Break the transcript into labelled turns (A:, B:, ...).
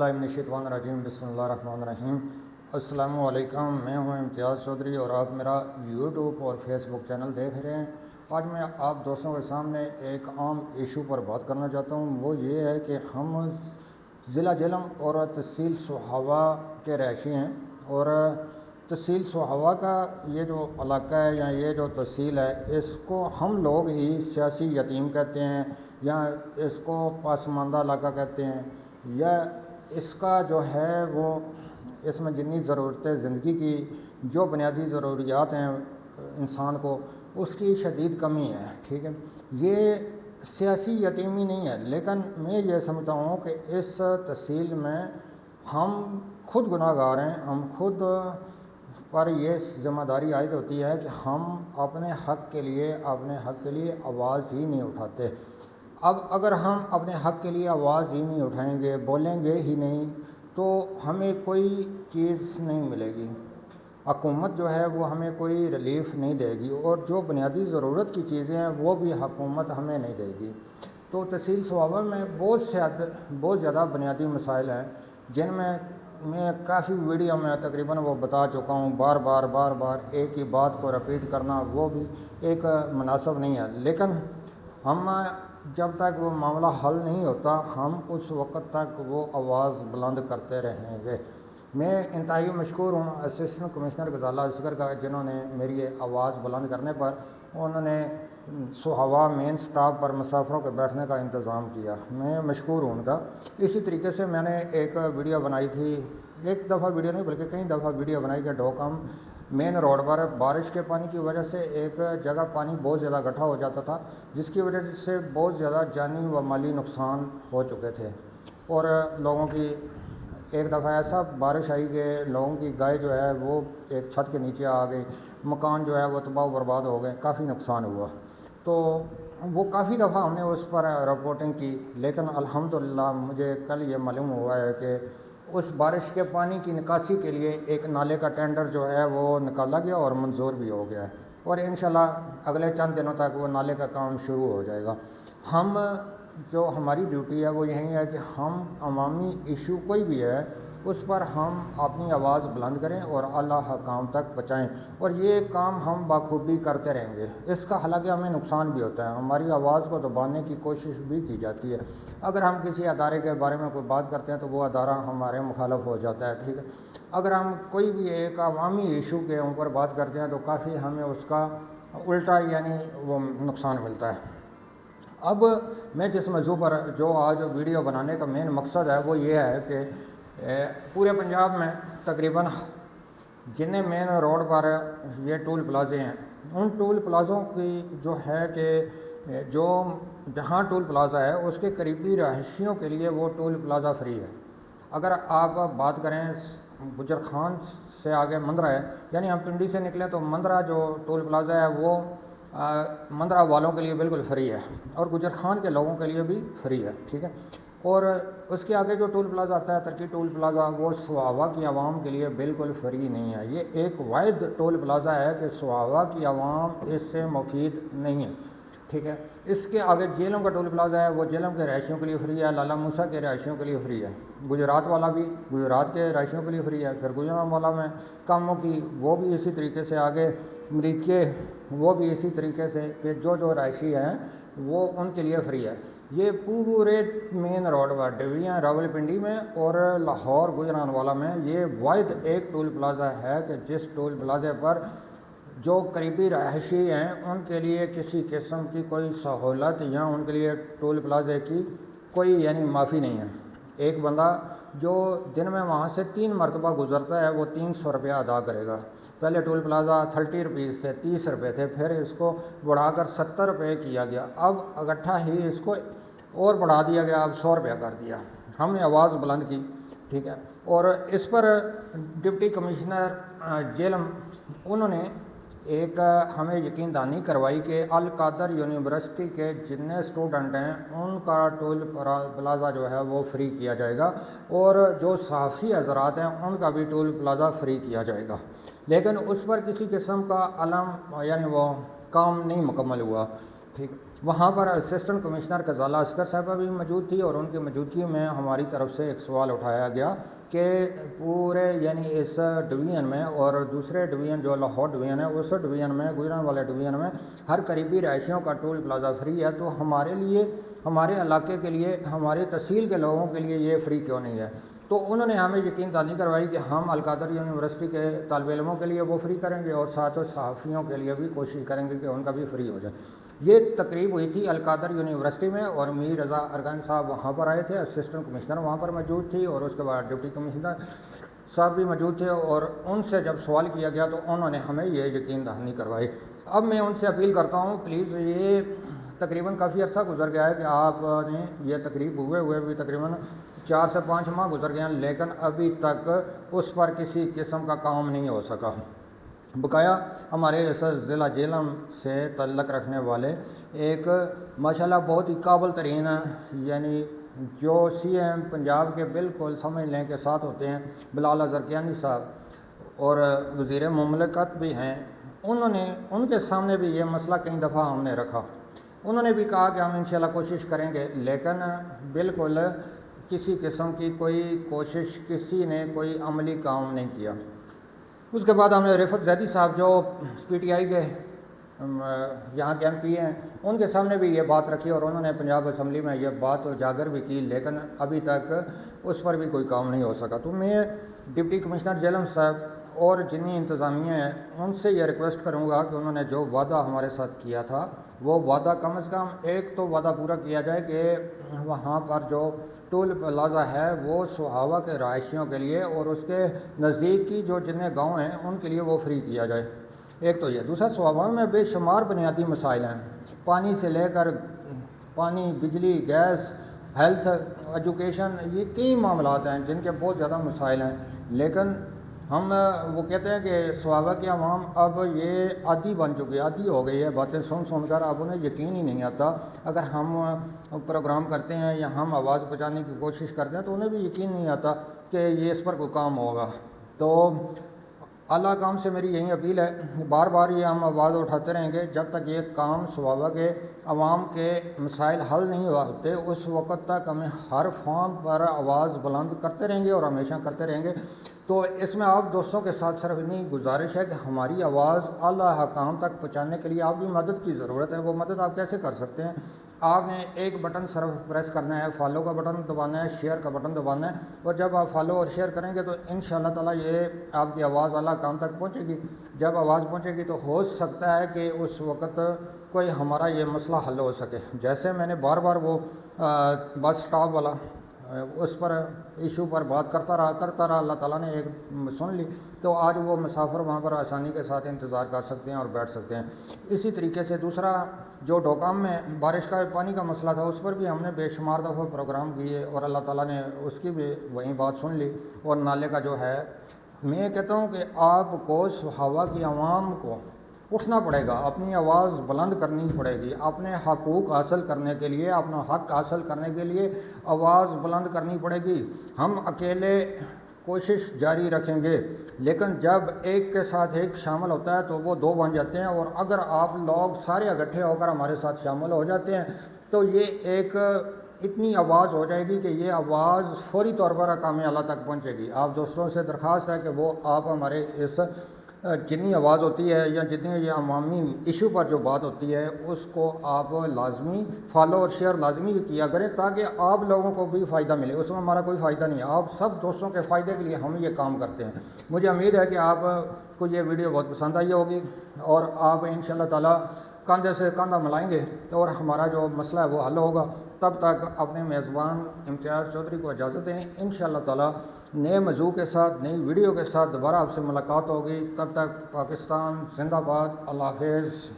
A: अऊज़ुबिल्लाहिमिनश्शैतानिर्रजीम बिस्मिल्लाहिर्रहमानिर्रहीम। अस्सलाम वालेकुम। मैं हूं इम्तियाज़ चौधरी और आप मेरा यूट्यूब और फेसबुक चैनल देख रहे हैं। आज मैं आप दोस्तों के सामने एक आम इशू पर बात करना चाहता हूं। वो ये है कि हम ज़िला जेहलम और तहसील सोहावा के रहायशी हैं और तहसील सोहावा का ये जो इलाका है या ये जो तहसील है, इसको हम लोग ही सियासी यतीम कहते हैं या इसको पासमानदा इलाका कहते हैं, या इसका जो है वो इसमें जितनी ज़रूरतें ज़िंदगी की जो बुनियादी ज़रूरियात हैं इंसान को, उसकी शदीद कमी है। ठीक है, ये सियासी यतीमी नहीं है, लेकिन मैं ये समझता हूँ कि इस तहसील में हम खुद गुनाहगार हैं। हम खुद पर ये ज़िम्मेदारी आयद होती है कि हम अपने हक़ के लिए आवाज़ ही नहीं उठाते। अब अगर हम अपने हक़ के लिए आवाज़ ही नहीं उठाएंगे, बोलेंगे ही नहीं, तो हमें कोई चीज़ नहीं मिलेगी। हुकूमत जो है वो हमें कोई रिलीफ़ नहीं देगी और जो बुनियादी ज़रूरत की चीज़ें हैं वो भी हुकूमत हमें नहीं देगी। तो तहसील सोहावा में बहुत ज़्यादा बुनियादी मसाइल हैं जिनमें मैं काफ़ी वीडियो में तकरीबन वो बता चुका हूँ। बार बार एक ही बात को रिपीट करना वो भी एक मुनासिब नहीं है, लेकिन हम जब तक वो मामला हल नहीं होता हम उस वक़्त तक वो आवाज़ बुलंद करते रहेंगे। मैं इंतहाई मशकूर हूँ असिस्टेंट कमिश्नर गजाला असगर का, जिन्होंने मेरी आवाज़ बुलंद करने पर उन्होंने सोहावा मेन स्टॉप पर मुसाफिरों के बैठने का इंतज़ाम किया। मैं मशकूर हूँ उनका। इसी तरीके से मैंने एक वीडियो बनाई थी, एक दफ़ा वीडियो नहीं बल्कि कई दफ़ा वीडियो बनाई कि डोकम मेन रोड पर बारिश के पानी की वजह से एक जगह पानी बहुत ज़्यादा इकट्ठा हो जाता था, जिसकी वजह से बहुत ज़्यादा जानी व माली नुकसान हो चुके थे। और लोगों की एक दफ़ा ऐसा बारिश आई कि लोगों की गाय जो है वो एक छत के नीचे आ गई, मकान जो है वो तबाह बर्बाद हो गए, काफ़ी नुकसान हुआ। तो वो काफ़ी दफ़ा हमने उस पर रिपोर्टिंग की, लेकिन अल्हम्दुलिल्लाह मुझे कल ये मालूम हुआ है कि उस बारिश के पानी की निकासी के लिए एक नाले का टेंडर जो है वो निकाला गया और मंजूर भी हो गया है और इंशाल्लाह अगले चंद दिनों तक वो नाले का काम शुरू हो जाएगा। हम जो हमारी ड्यूटी है वो यही है कि हम अवामी इशू कोई भी है उस पर हम अपनी आवाज़ बुलंद करें और आला हकाम तक पहुँचाएँ, और ये काम हम बाखूबी करते रहेंगे। इसका हालांकि हमें नुकसान भी होता है, हमारी आवाज़ को दबाने की कोशिश भी की जाती है। अगर हम किसी अदारे के बारे में कोई बात करते हैं तो वो अदारा हमारे मुखालफ हो जाता है। ठीक है, अगर हम कोई भी एक अवामी इशू के ऊपर बात करते हैं तो काफ़ी हमें उसका उल्टा यानी वो नुकसान मिलता है। अब मैं जिस मौजू पर जो आज वीडियो बनाने का मेन मकसद है वो ये है कि पूरे पंजाब में तकरीबन जितने मेन रोड पर ये टोल प्लाजे हैं, उन टोल प्लाज़ों की जो है कि जो जहाँ टोल प्लाज़ा है उसके करीबी रहायशियों के लिए वो टोल प्लाज़ा फ्री है। अगर आप बात करें गुजर खान से आगे मंदरा है, यानी हम पिंडी से निकलें तो मंदरा जो टोल प्लाज़ा है वो मंदरा वालों के लिए बिल्कुल फ्री है और गुजर खान के लोगों के लिए भी फ्री है। ठीक है, और उसके आगे जो टोल प्लाज़ा आता है तरक्की टोल प्लाज़ा, वो सोहावा की आवाम के लिए बिल्कुल फ्री नहीं है। ये एक वाहिद टोल प्लाज़ा है कि सोहावा की आवाम इससे मुफीद नहीं है। ठीक है, इसके आगे जेहलम का टोल प्लाज़ा है, वो जेहलम के रहायशियों के लिए फ्री है, लाला मूसा के रहायशियों के लिए फ्री है, गुजरात वाला भी गुजरात के रहायशियों के लिए फ्री है, फिर गुजरात वाला में कामों की वो भी इसी तरीके से, आगे मरीके वो भी इसी तरीके से कि जो रहायशी हैं वो उनके लिए फ्री है। ये पूरे मेन रोड पर डिवीजन रावलपिंडी में और लाहौर गुजरानवाला में ये वाहिद एक टोल प्लाज़ा है कि जिस टोल प्लाज़े पर जो करीबी रहायशी हैं उनके लिए किसी किस्म की कोई सहूलत या उनके लिए टोल प्लाज़े की कोई यानी माफ़ी नहीं है। एक बंदा जो दिन में वहाँ से 3 मरतबा गुज़रता है वो 300 रुपया अदा करेगा। पहले टोल प्लाज़ा 30 रुपीज़ थे, 30 रुपये थे, फिर इसको बढ़ाकर 70 रुपये किया गया, अब इकट्ठा ही इसको और बढ़ा दिया गया, अब 100 रुपया कर दिया। हमने आवाज़ बुलंद की। ठीक है, और इस पर डिप्टी कमिश्नर जेहलम उन्होंने एक हमें यकीन दहानी करवाई कि अल कादर यूनिवर्सिटी के जितने स्टूडेंट हैं उनका टोल प्लाज़ा जो है वो फ्री किया जाएगा और जो सहाफ़ी हज़रात हैं उनका भी टोल प्लाज़ा फ्री किया जाएगा। लेकिन उस पर किसी किस्म का अलम यानी वो काम नहीं मुकम्मल हुआ। ठीक, وہاں پر اسسٹنٹ کمشنر غزالہ اصغر صاحبہ بھی موجود تھی، اور ان کی موجودگی میں ہماری طرف سے ایک سوال اٹھایا گیا کہ پورے یعنی اس ڈویژن میں اور دوسرے ڈویژن جو لاہور ڈویژن ہے اس ڈویژن میں گجران والے ڈویژن میں ہر قریبی رہائشیوں کا ٹول پلازا فری ہے، تو ہمارے لیے ہمارے علاقے کے لیے ہماری تحصیل کے لوگوں کے لیے یہ فری کیوں نہیں ہے؟ تو انہوں نے ہمیں یقین دہانی کروائی کہ ہم القادر یونیورسٹی کے طالب علموں کے لیے وہ فری کریں گے، اور ساتھ صحافیوں کے لیے بھی کوشش کریں گے کہ ان کا بھی فری ہو جائے۔ یہ تقریب ہوئی تھی القادر یونیورسٹی میں، اور میر رضا ارکان صاحب وہاں پر آئے تھے، اسسٹنٹ کمشنر وہاں پر موجود تھی، اور اس کے بعد ڈپٹی کمشنر صاحب بھی موجود تھے، اور ان سے جب سوال کیا گیا تو انہوں نے ہمیں یہ یقین دہانی کروائی۔ اب میں ان سے اپیل کرتا ہوں پلیز، یہ تقریباً کافی عرصہ گزر گیا ہے کہ آپ نے یہ تقریب ہوئے بھی تقریباً 4 سے 5 ماہ گزر گئے ہیں، لیکن ابھی تک اس پر کسی قسم کا کام نہیں ہو سکا۔ بقایا ہمارے ضلع جہلم سے تعلق رکھنے والے ایک ماشاءاللہ بہت ہی قابل ترین یعنی جو سی ایم پنجاب کے بالکل سمجھ لیں کے ساتھ ہوتے ہیں، بلال ازرقیانی صاحب، اور وزیر مملکت بھی ہیں، ان کے سامنے بھی یہ مسئلہ کئی دفعہ ہم نے رکھا۔ انہوں نے بھی کہا کہ ہم انشاءاللہ کوشش کریں گے، لیکن بالکل کسی قسم کی کوئی کوشش، کسی نے کوئی عملی کام نہیں کیا۔ اس کے بعد ہم نے رفعت زیدی صاحب جو پی ٹی آئی کے یہاں کے ایم پی ہیں، ان کے سامنے بھی یہ بات رکھی، اور انہوں نے پنجاب اسمبلی میں یہ بات اجاگر بھی کی، لیکن ابھی تک اس پر بھی کوئی کام نہیں ہو سکا۔ تو میں ڈپٹی کمشنر جہلم صاحب اور جتنی انتظامیہ ہیں ان سے یہ ریکویسٹ کروں گا کہ انہوں نے جو وعدہ ہمارے ساتھ کیا تھا وہ وعدہ کم از کم ایک تو وعدہ پورا کیا جائے کہ وہاں پر جو ٹول پلازا ہے وہ سہاوا کے رہائشیوں کے لیے اور اس کے نزدیک کی جو جتنے گاؤں ہیں ان کے لیے وہ فری کیا جائے۔ ایک تو یہ، دوسرا سہاوا میں بے شمار بنیادی مسائل ہیں، پانی سے لے کر پانی، بجلی، گیس، ہیلتھ، ایجوکیشن، یہ کئی معاملات ہیں جن کے بہت زیادہ مسائل ہیں، لیکن ہم وہ کہتے ہیں کہ سہاوا کی عوام اب یہ عادی بن چکی ہے، عادی ہو گئی ہے باتیں سن کر، اب انہیں یقین ہی نہیں آتا۔ اگر ہم پروگرام کرتے ہیں یا ہم آواز پہنچانے کی کوشش کرتے ہیں تو انہیں بھی یقین نہیں آتا کہ یہ اس پر کوئی کام ہوگا۔ تو اعلیٰ کام سے میری یہی اپیل ہے، بار بار یہ ہم آواز اٹھاتے رہیں گے جب تک یہ کام سہاوا کے عوام کے مسائل حل نہیں ہوتے، اس وقت تک ہمیں ہر فارم پر آواز بلند کرتے رہیں گے اور ہمیشہ کرتے رہیں گے۔ تو اس میں آپ دوستوں کے ساتھ صرف اتنی گزارش ہے کہ ہماری آواز اعلیٰ حکام تک پہنچانے کے لیے آپ کی مدد کی ضرورت ہے۔ وہ مدد آپ کیسے کر سکتے ہیں؟ آپ نے ایک بٹن صرف پریس کرنا ہے، فالو کا بٹن دبانا ہے، شیئر کا بٹن دبانا ہے، اور جب آپ فالو اور شیئر کریں گے تو انشاءاللہ تعالیٰ یہ آپ کی آواز اعلیٰ حکام تک پہنچے گی۔ جب آواز پہنچے گی تو ہو سکتا ہے کہ اس وقت کوئی ہمارا یہ مسئلہ حل ہو سکے۔ جیسے میں نے بار بار وہ بس سٹاپ والا اس پر ایشو پر بات کرتا رہا، اللہ تعالیٰ نے ایک سن لی، تو آج وہ مسافر وہاں پر آسانی کے ساتھ انتظار کر سکتے ہیں اور بیٹھ سکتے ہیں۔ اسی طریقے سے دوسرا جو ڈوکام میں بارش کا پانی کا مسئلہ تھا، اس پر بھی ہم نے بے شمار دفعہ پروگرام کیے اور اللہ تعالیٰ نے اس کی بھی وہیں بات سن لی۔ اور نالے کا جو ہے، میں کہتا ہوں کہ آپ کو سہاوا کی عوام کو اٹھنا پڑے گا، اپنی آواز بلند کرنی پڑے گی، اپنے حقوق حاصل کرنے کے لیے، اپنا حق حاصل کرنے کے لیے آواز بلند کرنی پڑے گی۔ ہم اکیلے کوشش جاری رکھیں گے، لیکن جب ایک کے ساتھ ایک شامل ہوتا ہے تو وہ 2 بن جاتے ہیں، اور اگر آپ لوگ سارے اکٹھے ہو کر ہمارے ساتھ شامل ہو جاتے ہیں تو یہ ایک اتنی آواز ہو جائے گی کہ یہ آواز فوری طور پر حکام اعلیٰ تک پہنچے گی۔ آپ دوستوں سے درخواست ہے کہ وہ آپ ہمارے اس جتنی آواز ہوتی ہے یا جتنی یہ عوامی ایشو پر جو بات ہوتی ہے اس کو آپ لازمی فالو اور شیئر لازمی کیا کریں، تاکہ آپ لوگوں کو بھی فائدہ ملے۔ اس میں ہمارا کوئی فائدہ نہیں ہے، آپ سب دوستوں کے فائدے کے لیے ہم یہ کام کرتے ہیں۔ مجھے امید ہے کہ آپ کو یہ ویڈیو بہت پسند آئی ہوگی اور آپ انشاءاللہ تعالیٰ کاندھے سے کاندھا ملائیں گے اور ہمارا جو مسئلہ ہے وہ حل ہوگا۔ تب تک اپنے میزبان امتیاز چودھری کو اجازت دیں، انشاءاللہ تعالیٰ نئے موضوع کے ساتھ، نئی ویڈیو کے ساتھ دوبارہ آپ سے ملاقات ہوگی۔ تب تک پاکستان زندہ باد، اللہ حافظ۔